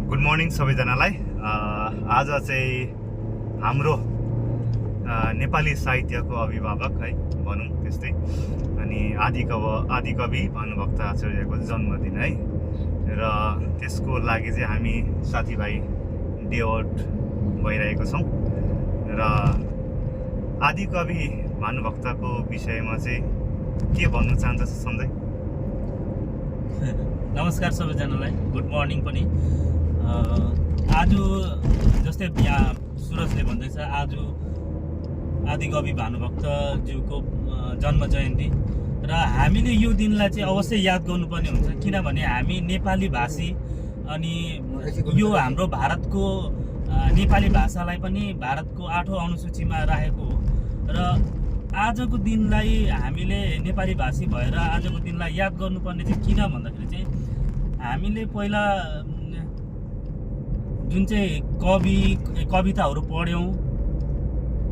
Good morning सबैजनालाई। आज चाहिँ हाम्रो नेपाली साहित्यको अभिभावक है भनौँ त्यस्तै अनि आदिकवि भानुभक्त आचार्यको जन्मदिन है र त्यसको लागि चाहिँ हामी साथीभाइ डे आउट भइरहेको छौँ र आदिकवि भानुभक्तको विषयमा चाहिँ के भन्न चाहन्छ सञ्जय? नमस्कार सबैजनालाई, गुड मर्निङ पनि। आज जस्तै यहाँ सुरजले भन्दैछ, आज आदिकवि भानुभक्तज्यूको जन्म जयन्ती र हामीले यो दिनलाई चाहिँ अवश्य याद गर्नुपर्ने हुन्छ, किनभने हामी नेपाली भाषी अनि यो हाम्रो भारतको नेपाली भाषालाई पनि भारतको 8औं अनुसूचीमा राखेको हो र आजको दिनलाई हामीले नेपाली भाषी भएर आजको दिनलाई याद गर्नुपर्ने चाहिँ किन भन्दाखेरि चाहिँ हामीले पहिला जुन चाहिँ कविताहरू पढ्यौँ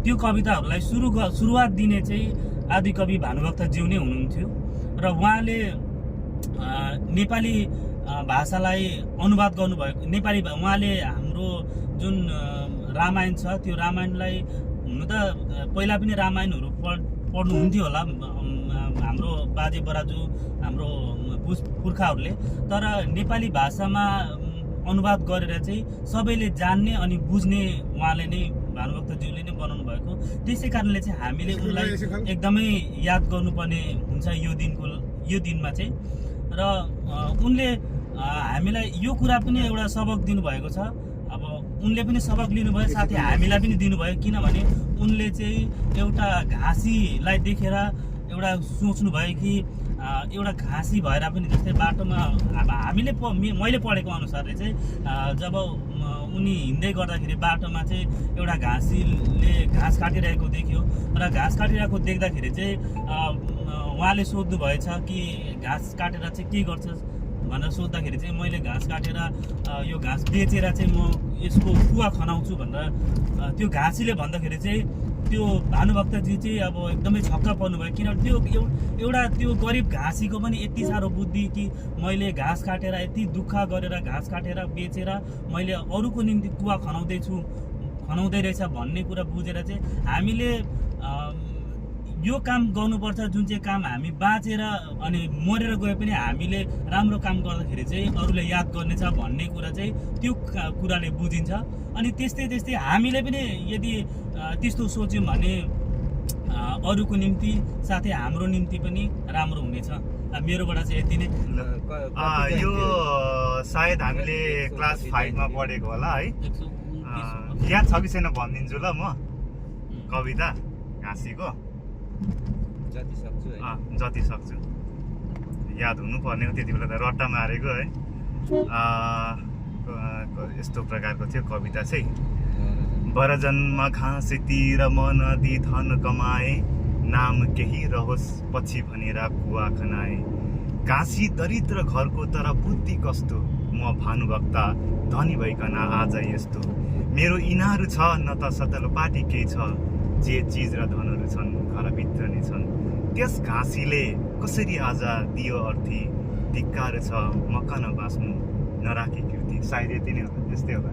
त्यो कविताहरूलाई सुरुवात दिने चाहिँ आदिकवि भानुभक्तज्यू नै हुनुहुन्थ्यो र उहाँले नेपाली भाषालाई अनुवाद गर्नुभएको उहाँले हाम्रो जुन रामायण छ त्यो रामायणलाई हुनु त पहिला पनि रामायणहरू पढ्नुहुन्थ्यो होला हाम्रो बाजे बराजु हाम्रो पुर्खाहरूले, तर नेपाली भाषामा अनुवाद गरेर चाहिँ सबैले जान्ने अनि बुझ्ने उहाँले नै भानुभक्तज्यूले नै बनाउनु भएको। त्यसै कारणले चाहिँ हामीले उनलाई एकदमै याद गर्नुपर्ने हुन्छ यो दिनमा चाहिँ। र उनले हामीलाई यो कुरा पनि एउटा सबक दिनुभएको छ। अब उनले पनि सबक लिनुभयो, साथै हामीलाई पनि दिनुभयो, किनभने उनले चाहिँ एउटा घाँसीलाई देखेर एउटा सोच्नुभयो कि एउटा घाँसी भएर पनि जस्तै बाटोमा मैले पढेको अनुसारले चाहिँ जब उनी हिँड्दै गर्दाखेरि बाटोमा चाहिँ एउटा घाँसीले घाँस काटिरहेको देख्यो र घाँस काटिरहेको देख्दाखेरि चाहिँ उहाँले सोध्नु भएछ कि घाँस काटेर चाहिँ के गर्छ भनेर सोद्धाखेरि चाहिँ मैले घाँस काटेर यो घाँस बेचेर चाहिँ म यसको कुवा खनाउँछु भनेर त्यो घाँसीले भन्दाखेरि चाहिँ त्यो भानुभक्तजी चाहिँ अब एकदमै छक्क पर्नुभयो, किनभने त्यो गरिब घाँसीको पनि यति साह्रो बुद्धि कि मैले घाँस काटेर यति दुःख गरेर घाँस काटेर बेचेर मैले अरूको निम्ति कुवा खनाउँदै रहेछ भन्ने कुरा बुझेर चाहिँ हामीले यो काम गर्नुपर्छ, जुन चाहिँ काम हामी बाँचेर अनि मरेर गए पनि हामीले राम्रो काम गर्दाखेरि चाहिँ अरूले याद गर्नेछ भन्ने कुरा चाहिँ त्यो कुराले बुझिन्छ। अनि त्यस्तै हामीले पनि यदि त्यस्तो सोच्यौँ भने अरूको निम्ति साथै हाम्रो निम्ति पनि राम्रो हुनेछ। मेरोबाट चाहिँ यति नै। यो सायद हामीले क्लास 5 मा पढेको होला है, याद छ कि छैन भनिदिन्छु ल म। कविता घाँसीको जति सक्छु याद हुनुपर्ने हो, त्यति बेला त रट्टा मारेको है। यस्तो प्रकारको थियो कविता चाहिँ। बरजन्म घाँसीतिर म नदी धन कमाए, नाम केही रहोस् पछि भनेर कुवा खनाए। घाँसी दरिद्र घरको तर बुद्धि कस्तो, म भानुभक्त धनी भइकन आज यस्तो। मेरो इनारु छ न त सतलपाटी केही छ, जे चिज र धनहरू छन् घरभित्र नै छन्। त्यस घाँसीले कसरी आज दियो अर्थी, धिक्कार छ मकन बाँच्नु नराखी कृति। सायद यति नै होला, त्यस्तै होला।